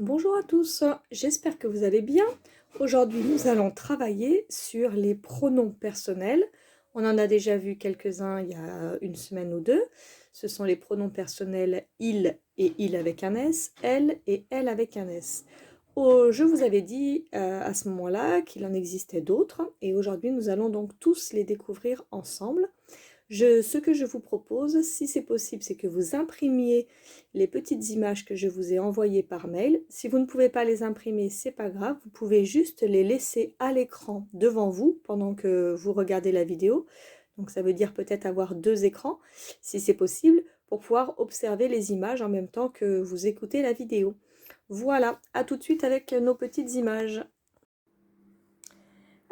Bonjour à tous, j'espère que vous allez bien. Aujourd'hui, nous allons travailler sur les pronoms personnels. On en a déjà vu quelques-uns il y a une semaine ou deux. Ce sont les pronoms personnels il et il avec un S, elle et elle avec un S. Oh, je vous avais dit à ce moment-là qu'il en existait d'autres et aujourd'hui, nous allons donc tous les découvrir ensemble. Ce que je vous propose, si c'est possible, c'est que vous imprimiez les petites images que je vous ai envoyées par mail. Si vous ne pouvez pas les imprimer, c'est pas grave, vous pouvez juste les laisser à l'écran devant vous pendant que vous regardez la vidéo. Donc ça veut dire peut-être avoir deux écrans, si c'est possible, pour pouvoir observer les images en même temps que vous écoutez la vidéo. Voilà, à tout de suite avec nos petites images.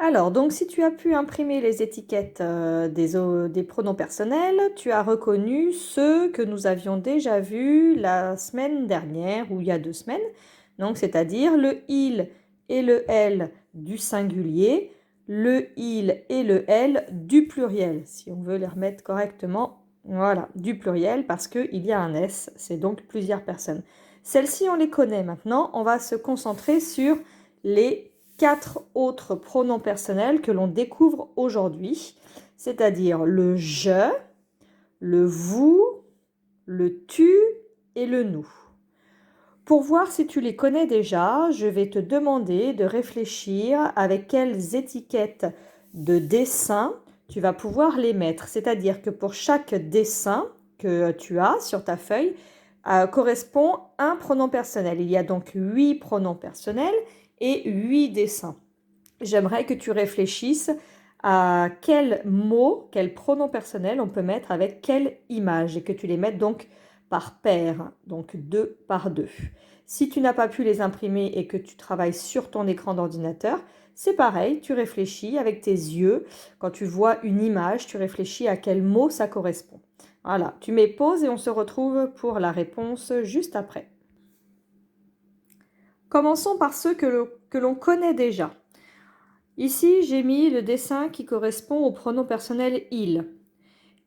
Alors, donc si tu as pu imprimer les étiquettes des pronoms personnels, tu as reconnu ceux que nous avions déjà vus la semaine dernière ou il y a 2 semaines. Donc, c'est-à-dire le il et le elle du singulier, le il et le elle du pluriel, si on veut les remettre correctement. Voilà, du pluriel parce qu'il y a un S, c'est donc plusieurs personnes. Celles-ci, on les connaît maintenant. On va se concentrer sur les 4 autres pronoms personnels que l'on découvre aujourd'hui, c'est-à-dire le je, le vous, le tu et le nous. Pour voir si tu les connais déjà, je vais te demander de réfléchir avec quelles étiquettes de dessin tu vas pouvoir les mettre. C'est-à-dire que pour chaque dessin que tu as sur ta feuille, correspond un pronom personnel. Il y a donc 8 pronoms personnels et 8 dessins. J'aimerais que tu réfléchisses à quel mot, quel pronom personnel on peut mettre avec quelle image et que tu les mettes donc par paire, donc 2 par 2. Si tu n'as pas pu les imprimer et que tu travailles sur ton écran d'ordinateur, c'est pareil, tu réfléchis avec tes yeux. Quand tu vois une image, tu réfléchis à quel mot ça correspond. Voilà, tu mets pause et on se retrouve pour la réponse juste après. Commençons par ceux que l'on connaît déjà. Ici, j'ai mis le dessin qui correspond au pronom personnel il.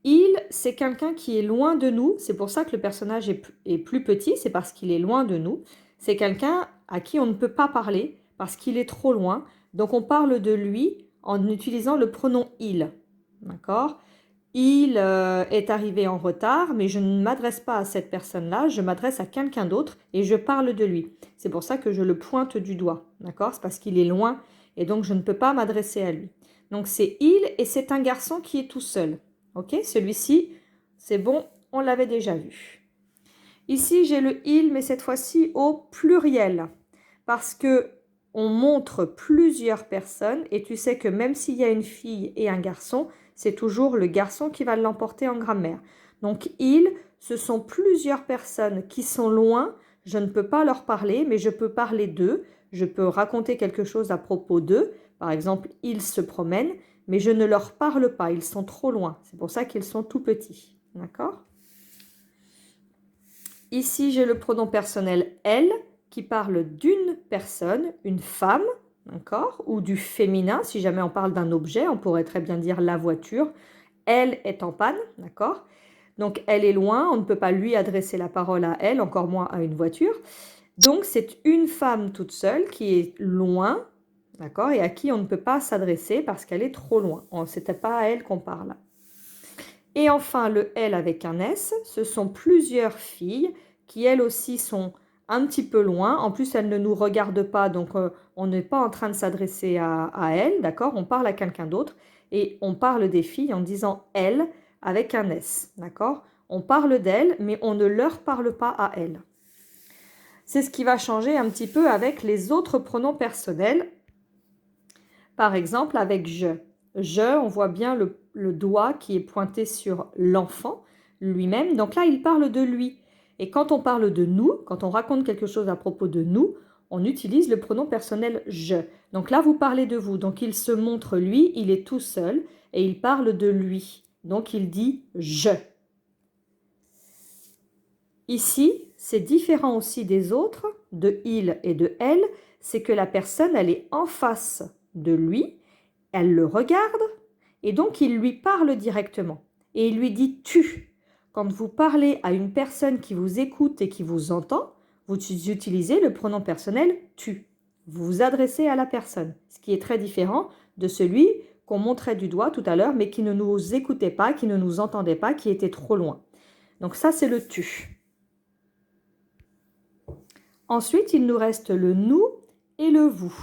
Il, c'est quelqu'un qui est loin de nous. C'est pour ça que le personnage est plus petit, c'est parce qu'il est loin de nous. C'est quelqu'un à qui on ne peut pas parler parce qu'il est trop loin. Donc, on parle de lui en utilisant le pronom il. D'accord ? Il est arrivé en retard, mais je ne m'adresse pas à cette personne-là, je m'adresse à quelqu'un d'autre et je parle de lui. C'est pour ça que je le pointe du doigt, d'accord? C'est parce qu'il est loin et donc je ne peux pas m'adresser à lui. Donc c'est il et c'est un garçon qui est tout seul. Ok? Celui-ci, c'est bon, on l'avait déjà vu. Ici, j'ai le il, mais cette fois-ci au pluriel, parce que on montre plusieurs personnes et tu sais que même s'il y a une fille et un garçon, c'est toujours le garçon qui va l'emporter en grammaire. Donc il, ce sont plusieurs personnes qui sont loin, je ne peux pas leur parler, mais je peux parler d'eux, je peux raconter quelque chose à propos d'eux. Par exemple, ils se promènent, mais je ne leur parle pas, ils sont trop loin. C'est pour ça qu'ils sont tout petits. D'accord ? Ici, j'ai le pronom personnel elle qui parle d'une personne, une femme, d'accord, ou du féminin. Si jamais on parle d'un objet, on pourrait très bien dire la voiture. Elle est en panne, d'accord. Donc, elle est loin, on ne peut pas lui adresser la parole à elle, encore moins à une voiture. Donc, c'est une femme toute seule qui est loin, d'accord, et à qui on ne peut pas s'adresser parce qu'elle est trop loin. Ce n'était pas à elle qu'on parle. Et enfin, le elle avec un S, ce sont plusieurs filles qui elles aussi sont un petit peu loin. En plus, elles ne nous regardent pas, donc on n'est pas en train de s'adresser à elles, d'accord? On parle à quelqu'un d'autre et on parle des filles en disant elles avec un S, d'accord? On parle d'elles, mais on ne leur parle pas à elles. C'est ce qui va changer un petit peu avec les autres pronoms personnels. Par exemple, avec je. Je, on voit bien le doigt qui est pointé sur l'enfant lui-même. Donc là, il parle de lui. Et quand on parle de nous, quand on raconte quelque chose à propos de nous, on utilise le pronom personnel je. Donc là, vous parlez de vous. Donc il se montre lui, il est tout seul et il parle de lui. Donc il dit je. Ici, c'est différent aussi des autres, de il et de elle, c'est que la personne, elle est en face de lui, elle le regarde et donc il lui parle directement. Et il lui dit tu. Quand vous parlez à une personne qui vous écoute et qui vous entend, vous utilisez le pronom personnel tu. Vous vous adressez à la personne, ce qui est très différent de celui qu'on montrait du doigt tout à l'heure, mais qui ne nous écoutait pas, qui ne nous entendait pas, qui était trop loin. Donc ça, c'est le tu. Ensuite, il nous reste le nous et le vous.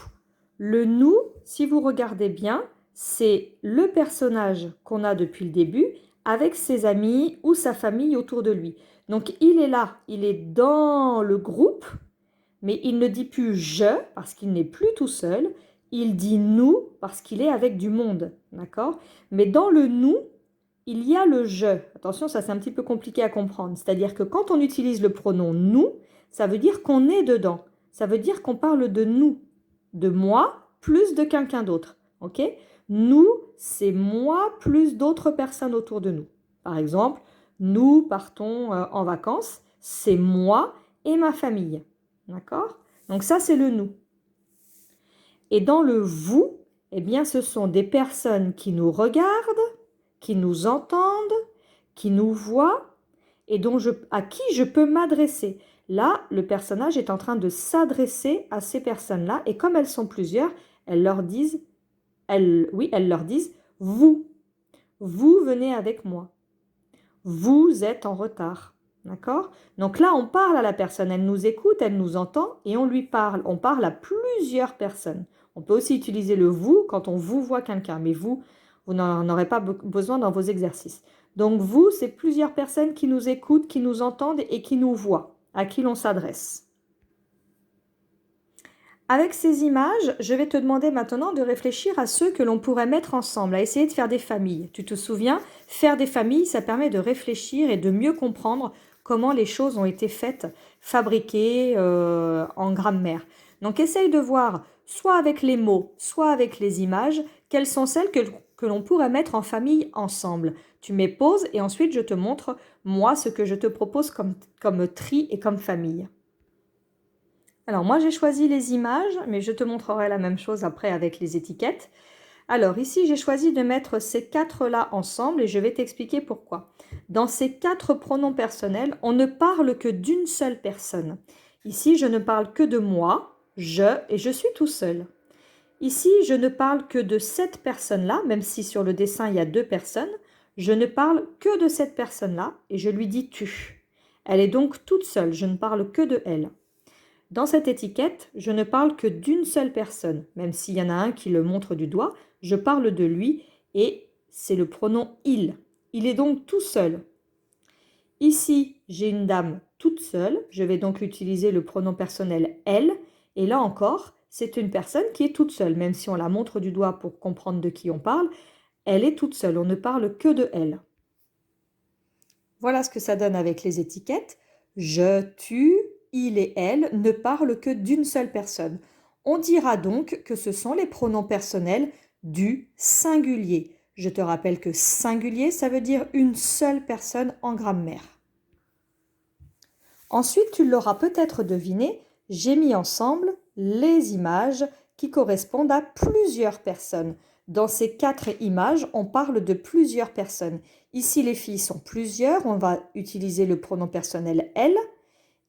Le nous, si vous regardez bien, c'est le personnage qu'on a depuis le début avec ses amis ou sa famille autour de lui. Donc il est là, il est dans le groupe, mais il ne dit plus je parce qu'il n'est plus tout seul, il dit nous parce qu'il est avec du monde, d'accord? Mais dans le nous, il y a le je. Attention, ça c'est un petit peu compliqué à comprendre. C'est-à-dire que quand on utilise le pronom nous, ça veut dire qu'on est dedans. Ça veut dire qu'on parle de nous, de moi plus de quelqu'un d'autre. Ok? Nous, c'est moi plus d'autres personnes autour de nous. Par exemple, nous partons en vacances, c'est moi et ma famille. D'accord? Donc ça, c'est le nous. Et dans le vous, eh bien, ce sont des personnes qui nous regardent, qui nous entendent, qui nous voient et à qui je peux m'adresser. Là, le personnage est en train de s'adresser à ces personnes-là et comme elles sont plusieurs, elles leur disent, vous venez avec moi. Vous êtes en retard. D'accord? Donc là, on parle à la personne, elle nous écoute, elle nous entend et on lui parle. On parle à plusieurs personnes. On peut aussi utiliser le vous quand on vous voit quelqu'un, mais vous n'en aurez pas besoin dans vos exercices. Donc vous, c'est plusieurs personnes qui nous écoutent, qui nous entendent et qui nous voient, à qui l'on s'adresse. Avec ces images, je vais te demander maintenant de réfléchir à ceux que l'on pourrait mettre ensemble, à essayer de faire des familles. Tu te souviens, faire des familles, ça permet de réfléchir et de mieux comprendre comment les choses ont été faites, fabriquées en grammaire. Donc essaye de voir, soit avec les mots, soit avec les images, quelles sont celles que l'on pourrait mettre en famille ensemble. Tu mets pause et ensuite je te montre, moi, ce que je te propose comme tri et comme famille. Alors moi j'ai choisi les images, mais je te montrerai la même chose après avec les étiquettes. Alors ici j'ai choisi de mettre ces quatre-là ensemble et je vais t'expliquer pourquoi. Dans ces quatre pronoms personnels, on ne parle que d'une seule personne. Ici je ne parle que de moi, je et je suis tout seul. Ici je ne parle que de cette personne-là, même si sur le dessin il y a deux personnes, je ne parle que de cette personne-là et je lui dis tu. Elle est donc toute seule, je ne parle que de elle. Dans cette étiquette, je ne parle que d'une seule personne, même s'il y en a un qui le montre du doigt, je parle de lui et c'est le pronom il. Il est donc tout seul. Ici, j'ai une dame toute seule, je vais donc utiliser le pronom personnel elle, et là encore, c'est une personne qui est toute seule, même si on la montre du doigt pour comprendre de qui on parle, elle est toute seule, on ne parle que de elle. Voilà ce que ça donne avec les étiquettes. Je, tu, il et elle ne parlent que d'une seule personne. On dira donc que ce sont les pronoms personnels du singulier. Je te rappelle que singulier, ça veut dire une seule personne en grammaire. Ensuite, tu l'auras peut-être deviné, j'ai mis ensemble les images qui correspondent à plusieurs personnes. Dans ces quatre images, on parle de plusieurs personnes. Ici, les filles sont plusieurs, on va utiliser le pronom personnel elle.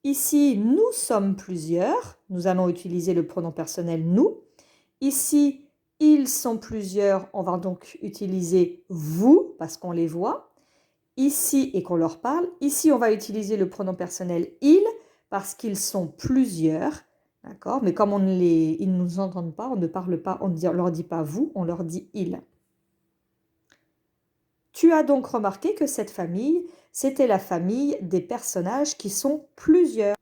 Ici, nous sommes plusieurs, nous allons utiliser le pronom personnel nous. Ici, ils sont plusieurs, on va donc utiliser vous parce qu'on les voit. Ici, et qu'on leur parle. Ici, on va utiliser le pronom personnel ils parce qu'ils sont plusieurs. D'accord? Mais comme ils ne nous entendent pas, on ne parle pas, on ne leur dit pas vous, on leur dit ils. Tu as donc remarqué que cette famille, c'était la famille des personnages qui sont plusieurs.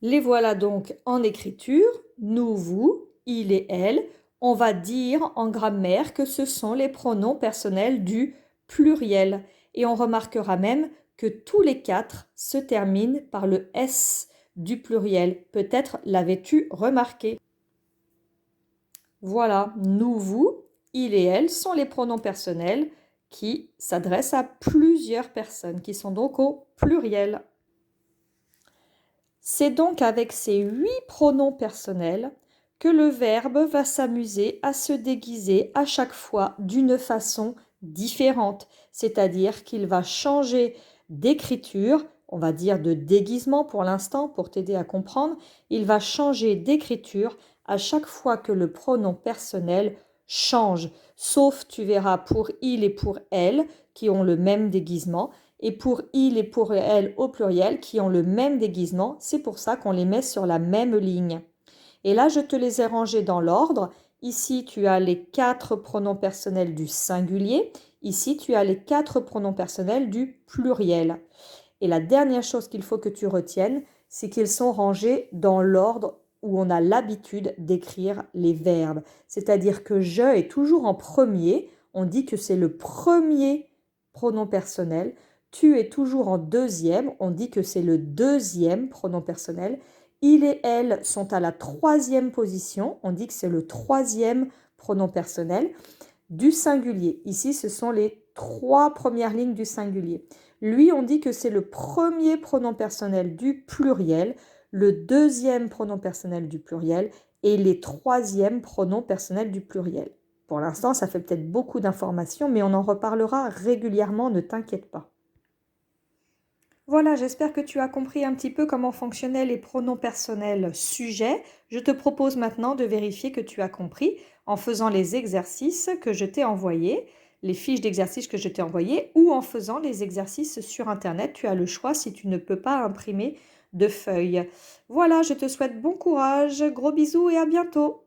Les voilà donc en écriture, nous, vous, il et elle. On va dire en grammaire que ce sont les pronoms personnels du pluriel. Et on remarquera même que tous les quatre se terminent par le S du pluriel. Peut-être l'avais-tu remarqué. Voilà, nous, vous, il et elle sont les pronoms personnels qui s'adressent à plusieurs personnes, qui sont donc au pluriel. C'est donc avec ces 8 pronoms personnels que le verbe va s'amuser à se déguiser à chaque fois d'une façon différente, c'est-à-dire qu'il va changer d'écriture. on va dire, de déguisement pour l'instant, pour t'aider à comprendre. Il va changer d'écriture à chaque fois que le pronom personnel change. Sauf, tu verras, pour il et pour elle, qui ont le même déguisement, et pour il et pour elle au pluriel, qui ont le même déguisement. C'est pour ça qu'on les met sur la même ligne. Et là, je te les ai rangés dans l'ordre. Ici, tu as les 4 pronoms personnels du singulier. Ici, tu as les 4 pronoms personnels du pluriel. Et la dernière chose qu'il faut que tu retiennes, c'est qu'ils sont rangés dans l'ordre où on a l'habitude d'écrire les verbes. C'est-à-dire que je est toujours en premier. On dit que c'est le premier pronom personnel. Tu es toujours en deuxième. On dit que c'est le deuxième pronom personnel. Il et elle sont à la troisième position. On dit que c'est le troisième pronom personnel du singulier. Ici, ce sont les 3 premières lignes du singulier. Lui, on dit que c'est le premier pronom personnel du pluriel, le deuxième pronom personnel du pluriel et les troisièmes pronoms personnels du pluriel. Pour l'instant, ça fait peut-être beaucoup d'informations, mais on en reparlera régulièrement, ne t'inquiète pas. Voilà, j'espère que tu as compris un petit peu comment fonctionnaient les pronoms personnels sujets. Je te propose maintenant de vérifier que tu as compris en faisant les exercices que je t'ai envoyés, les fiches d'exercices que je t'ai envoyées, ou en faisant les exercices sur Internet. Tu as le choix si tu ne peux pas imprimer de feuilles. Voilà, je te souhaite bon courage, gros bisous et à bientôt.